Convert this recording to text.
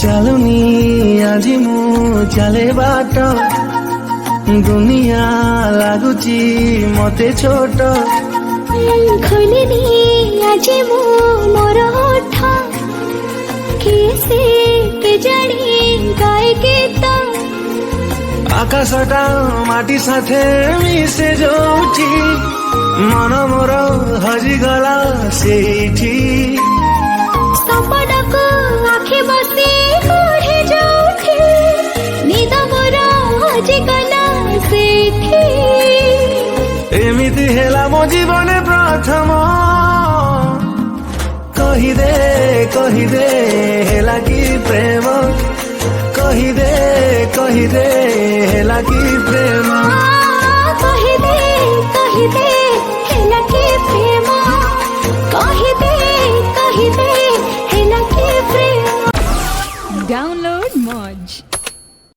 ଚାଲୁନି ଆଜି ମୁଁ ଚାଲେ ବାଟ ଦୁନିଆ ଲାଗୁଛି ମତେ ଛୋଟ ଖୋଲିନି ଆଜି ମୁଁ ମୋର ଓଠ କିଏ କେଜାଣି ଗାଏ ଗୀତ ଆକାଶଟା ମାଟି ସାଥେ ମିଶେ ଯୋଉଠି ମନ ମୋର ହଜିଗଲା ସେଇଠି ସପନକୁ ଆଖି ବସି ପଢ଼େ ଯୋଉଠି ନିଦ ମୋର ହଜିଗଲା ସେଇଠି ଏମିତି ହେଲା ମୋ ଜୀବନେ ପ୍ରଥମ କହିଦେ ହେଲା କି ପ୍ରେମ କହିଦେ ହେଲା କି ପ୍ରେମ କହିଦେ ହେଲା କି ପ୍ରେମ କହିଦେ ହେଲା କି ପ୍ରେମ Download Moj.